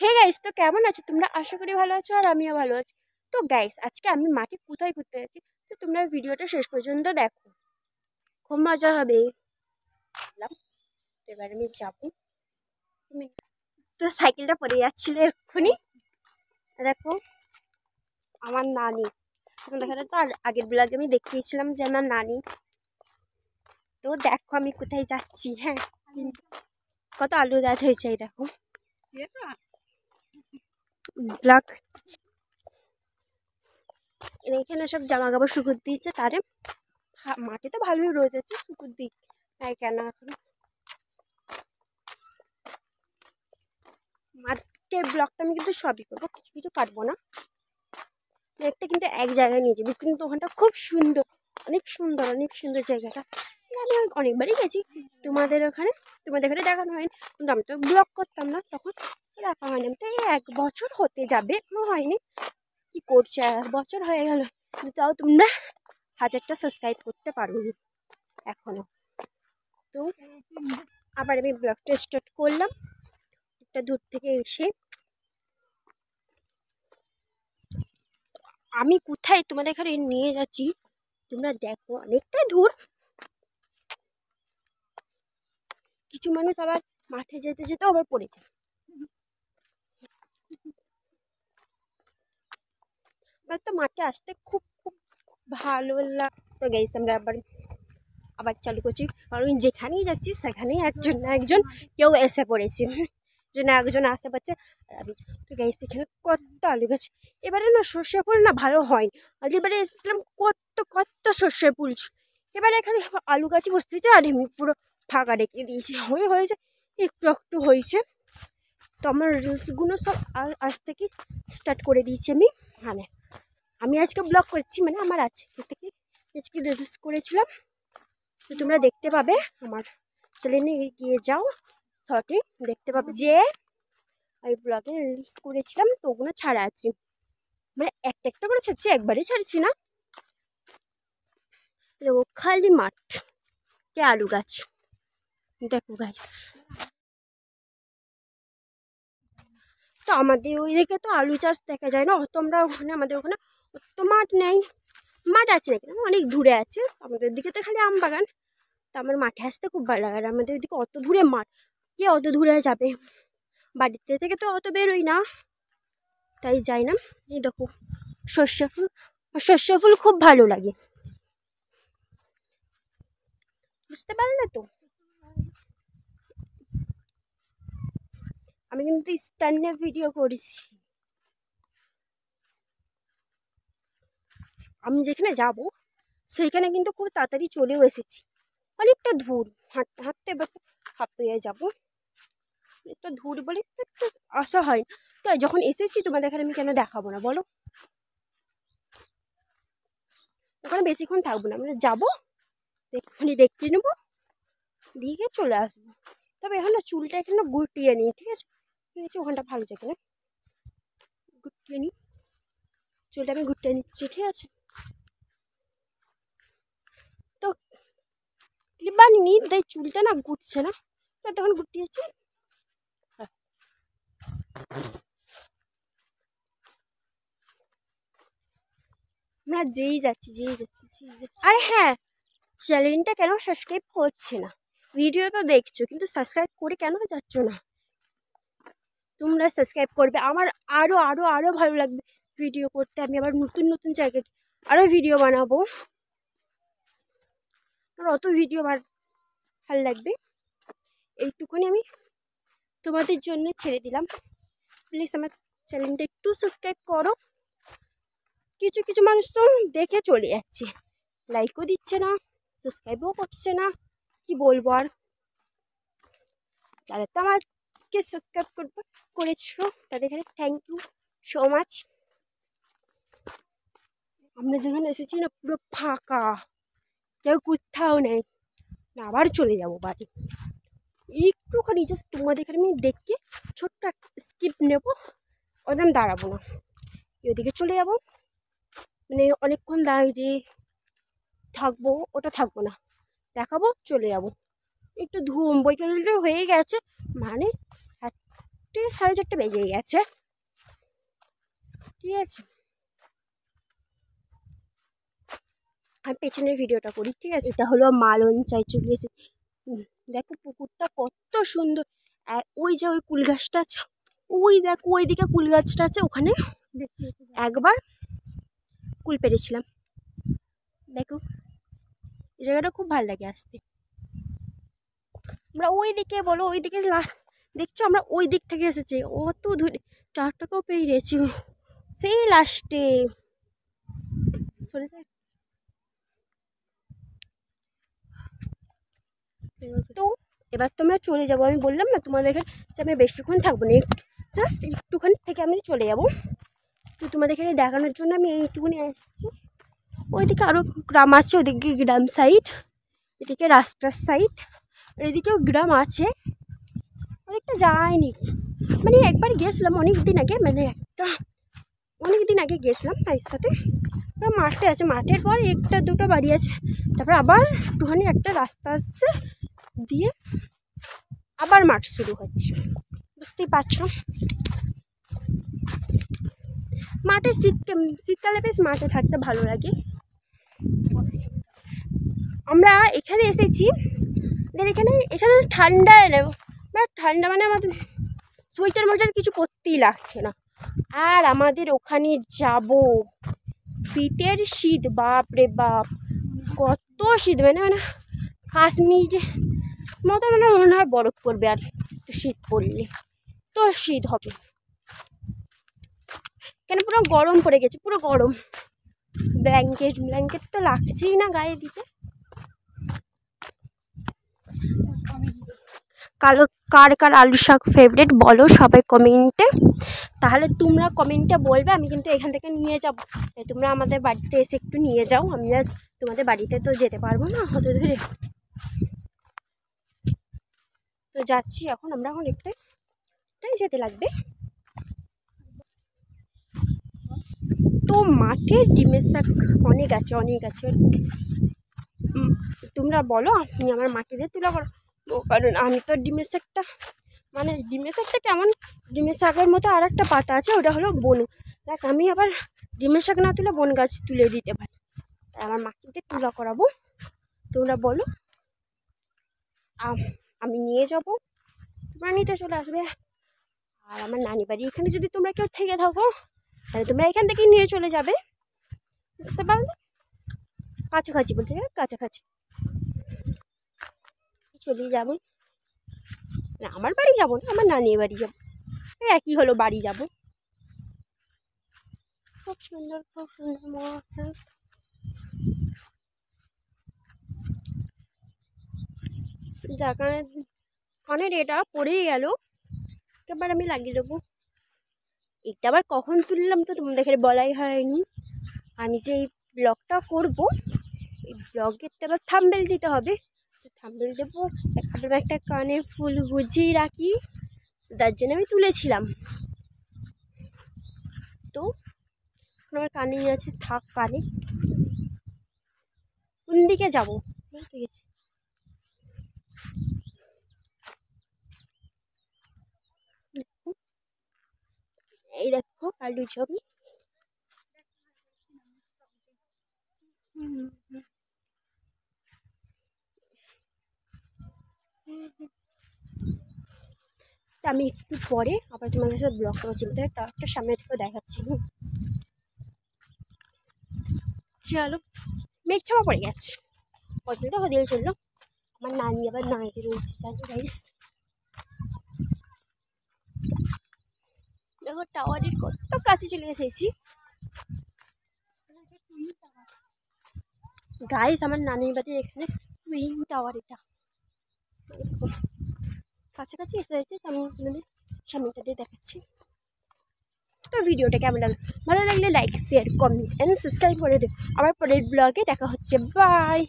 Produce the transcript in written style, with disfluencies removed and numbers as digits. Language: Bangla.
হে গাইস, তো কেমন আছো তোমরা? আশা করি ভালো আছো আর আমিও ভালো আছি। তো গাইস, আজকে আমি মাঠে কোথায় ঘুরতে যাচ্ছি, তো তোমরা ভিডিওটা শেষ পর্যন্ত দেখো, খুব মজা হবে। বললাম, তো এবার আমি যাবো। তুমি তো সাইকেলটা পড়ে যাচ্ছিল এক্ষুনি। দেখো, আমার নানি, তখন দেখা তো আর আগের ব্লগে আমি দেখিয়েছিলাম যে আমার নানি। তো দেখো আমি কোথায় যাচ্ছি। হ্যাঁ, কত আলু গাছ হয়েছে এই দেখো। ব্লগ এখানে সব জামা কাপড় শুকুর দিয়েছে, তারে মাঠে তো ভালোই রোদ আছে, শুকুর দিক তাই কেন এখন মাঠের ব্লগটা আমি কিন্তু সবই করবো, কিছু কিছু কাটবো না। একটা কিন্তু এক জায়গায় নিয়ে যাবো, কিন্তু ওখানটা খুব সুন্দর, অনেক সুন্দর, অনেক সুন্দর জায়গাটা। আমি অনেকবারই গেছি তোমাদের ওখানে, তোমাদের ওখানে দেখানো হয়নি, কিন্তু আমি তো ব্লগ করতাম না তখন, দেখা হয়নি। তো এই 1 বছর হতে যাবে, এখনো হয়নি। কি করছে, 1 বছর হয়ে গেল, কিন্তু তাও তোমরা 1000টা সাবস্ক্রাইব করতে পারোনি এখনো। তো আবার আমি ব্লগটা স্টার্ট করলাম একটা দূর থেকে এসে। আমি কোথায় তোমাদের এখানে নিয়ে যাচ্ছি তোমরা দেখো, অনেকটা দূর। কিছু মানুষ আবার মাঠে যেতে যেতে আবার পড়েছে। আমার তো মাঠে আসতে খুব খুব ভালো লাগতো গাইস। আমরা আবার আবার চালু করছি, কারণ যেখানেই যাচ্ছি সেখানেই একজন না একজন কেউ এসে পড়েছে, জন্য একজন আসতে পারছে। আর আমি তো গাইস এখানে কত আলু গাছ, এবারে না সর্ষে ফুল না ভালো হয়। আগেরবারে এসেছিলাম কত কত সর্ষে ফুল, এবারে এখানে আলু গাছই বসতেছে আর এমনি পুরো ফাঁকা রেখে দিয়েছে। হয়েছে একটু একটু হয়েছে। তো আমার রিলসগুলো সব আজ থেকে স্টার্ট করে দিয়েছি আমি। মানে আমি আজকে ব্লগ করছি, মানে আমার আজকে থেকে আজকে রিলস করেছিলাম, তো তোমরা দেখতে পাবে আমার চ্যানেলে গিয়ে যাও, শর্টে দেখতে পাবে যে আমি ব্লগে রিলস করেছিলাম, তো ওগুলো ছাড়া আছে। মানে একটা একটা করে ছাড়ছি, একবারে ছাড়ছি না। দেখো খালি মাঠ কে আলু গাছ, দেখো গাইস। তো আমাদের ওই দিকে তো আলু চাষ দেখা যায় না অত, আমরা ওখানে আমাদের ওখানে অত মাঠ নেই। মাঠ আছে নাকি অনেক দূরে আছে, আমাদের দিকে তো খালি আম বাগান। তো আমার মাঠে আসতে খুব ভালো লাগে, আর আমাদের ওইদিকে অত দূরে মাঠ, কে অত দূরে যাবে, বাড়িতে থেকে তো অত বেরোই না, তাই যাই না। এই দেখো সর্ষে ফুল, সর্ষে ফুল খুব ভালো লাগে, বুঝতে পারলে তো। আমি কিন্তু স্ট্যান্ডে ভিডিও করেছি। আমি যেখানে যাব সেইখানে কিন্তু খুব তাড়াতাড়ি চলেও এসেছি, অনেকটা দূর, হাঁটতে হাঁটতে এবার তো হাঁপতে যাবো, একটু দূর বলে একটু আসা হয়। তো যখন এসেছি তোমাদের এখানে আমি কেন দেখাবো না বলো। ওখানে বেশিক্ষণ থাকবো না, আমরা যাবো, এক্ষুনি দেখতে নেবো, দিয়ে চলে আসবো। তবে এখন না চুলটা এখানে গুটিয়ে নিই, ঠিক আছে? ঠিক আছে, ওখানটা ভালো জায়গা না, গুটিয়ে নিই, চুলটা আমি গুটিয়ে নিচ্ছি, ঠিক আছে? তো ক্লিপ বানিয়ে তাই চুলটা না গুটছে না, তো তখন গুটিয়েছি। আমরা যেই যাচ্ছি যেই যাচ্ছি যেই যাচ্ছি। আরে হ্যাঁ, চ্যানেলটা কেন সাবস্ক্রাইব করছে না? ভিডিও তো দেখছো কিন্তু সাবস্ক্রাইব করে কেন যাচ্ছ না? তোমরা সাবস্ক্রাইব করবে, আমার আরও আরও আরও ভালো লাগবে ভিডিও করতে। আমি আবার নতুন নতুন জায়গায় আরও ভিডিও বানাবো, আর অত ভিডিও ভালো লাগবে। এইটুকুনি আমি তোমাদের জন্য ছেড়ে দিলাম, প্লিজ আমার চ্যানেলটা একটু সাবস্ক্রাইব করো। কিছু কিছু মানুষ তো দেখে চলে যাচ্ছে, লাইকও দিচ্ছে না, সাবস্ক্রাইবও করছে না, কি বলবো আর। যারা তো আমাকে সাবস্ক্রাইব করেছো তাদের এখানে থ্যাংক ইউ সো মাচ। আমরা যেখানে এসেছি না পুরো ফাঁকা, কেউ কোথাও নেই, না আবার চলে যাব বাড়ি। একটুখানি জাস্ট তোমাদের এখানে আমি দেখে ছোট্ট স্কিপ নেবো, ওরকম দাঁড়াবো না, ওদিকে চলে যাবো, মানে অনেকক্ষণ দাঁড়িয়ে থাকবো ওটা থাকবো না, দেখাবো চলে যাবো। একটু ধুম বৈকাল হয়ে গেছে, মানে মোটামুটি 4:30 বেজেই গেছে, ঠিক আছে। আমি পেছনের ভিডিওটা করি, ঠিক আছে। এটা হলো মালন চাই চলে এসে, দেখো পুকুরটা কত সুন্দর। আর ওই যে ওই কুল গাছটা আছে, ওই দেখো ওইদিকে কুল গাছটা আছে, ওখানে একবার কুল পেরেছিলাম। দেখো এই জায়গাটা খুব ভালো লাগে আসতে। আমরা ওই দিকে বলো, ওই দিকে লাস্ট দেখছো, আমরা ওই দিক থেকে এসেছি, অত দূরে 4 টাকাও পেরিয়েছি, সেই লাস্টে সরে যায়। তো এবার তোমরা চলে যাবো, আমি বললাম না তোমাদেরকে যে আমি বেশিক্ষণ থাকবো না, জাস্ট একটুখানি থেকে আমি চলে যাবো। তো তোমাদেরকে দেখানোর জন্য আমি এইটুকুনি আসছি। ওইদিকে আরও গ্রাম আছে, ওইদিকে গ্রাম সাইড, এদিকে রাস্তার সাইড, আর এদিকেও গ্রাম আছে, ওদিকটা যায়নি। মানে একবার গিয়েছিলাম অনেক দিন আগে, মানে অনেক দিন আগে গিয়েছিলাম ভাইয়ের সাথে। মাঠে আছে, মাঠের পর একটা দুটো বাড়ি আছে, তারপর আবার একটুখানি একটা রাস্তা আসছে, দিয়ে আবার মাঠ শুরু হচ্ছে, বুঝতেই পারছো। মাঠে শীতকালে বেশ মাঠে থাকতে ভালো লাগে। আমরা এখানে এসেছি, এখানে ঠান্ডা এলো, ঠান্ডা মানে আমাদের সোয়েটার কিছু করতেই লাগছে না। আর আমাদের ওখানে যাব, শীতের শীত, বাপ রে বাপ কত শীত, মানে কাশ্মীর মতো মনে হয় বরফ পড়বে, আর একটু শীত পড়লে তো শীত হবে, কেন পুরো গরম পড়ে গেছে, পুরো গরম। ব্ল্যাঙ্কেট তো লাগছেই না গায়ে দিতে। কার আলু শাক ফেভারিট বলো সবাই কমেন্টে, তাহলে তোমরা কমেন্টে বলবে, আমি কিন্তু এখান থেকে নিয়ে যাব, তোমরা আমাদের বাড়িতে এসে একটু নিয়ে যাও, আমি আর তোমাদের বাড়িতে তো যেতে পারবো না অত দূরে। তো যাচ্ছি এখন, আমরা এখন একটাই যেতে লাগবে। তো মাঠে ডিমের শাক অনেক আছে। তোমরা বলো আমি আমার মাটিতে তুলা করো, কারণ আমি তো ডিমের শাকটা কেমন, ডিমের শাকের মতো আর একটা পাতা আছে, ওটা হলো বন গাছ। আমি আবার ডিমের শাক না তুলে বন গাছ তুলে দিতে পারি, তাই আমার মাটিতে তুলা করাবো। তোমরা বলো, আমি নিয়ে যাব, তোমরা নিতে চলে আসবে। আর আমার নানি বাড়ি এখানে, যদি তোমরা কেউ থেকে থাকো তাহলে তোমরা এখান থেকে নিয়ে চলে যাবে, বুঝতে পারলে। কাছাকাছি বলতে গেলে কাছাকাছি চলে যাবো, না আমার বাড়ি যাবো না, আমার নানির বাড়ি যাবো, একই হলো, বাড়ি যাব। খুব সুন্দর কানের এটা পড়েই গেল, এবার আমি লাগিয়ে দেবো। এটা আবার কখন তুললাম তো তোমাদের বলাই হয়নি। আমি যে এই ব্লগটা করবো, এই ব্লগের তো আবার থাম্বনেল দিতে হবে, থাম্বনেল দেবো। একটা কানে ফুল গুজিয়ে রাখি, তার জন্য আমি তুলেছিলাম। তো আমার কানে আছে, থাক কানে। কোন দিকে যাবো, ঠিক আছে। এই দেখো আলু ছবি, আমি একটু পরে আবার তোমাদের সাথে ব্লগ করছি, একটা সামনে থেকে দেখাচ্ছি। চলো, মেঘ ছাপা পড়ে গেছে, কতটা হদিল চললো। আমার নানি আবার নাইটে রয়েছে, জানো গাইস। দেখো টাওয়ারের কত কাছে চলে এসেছি গাইস, আমার নানির বাড়ির এখানে টুইন টাওয়ার, এটা কাছাকাছি এসে গেছে, আমি আপনাদের সামনেটা দিয়ে দেখাচ্ছি। তো ভিডিওটা কেমন লাগলো, ভালো লাগলে like share comment and subscribe করে দেব। আবার পরের ব্লগে দেখা হচ্ছে, বাই।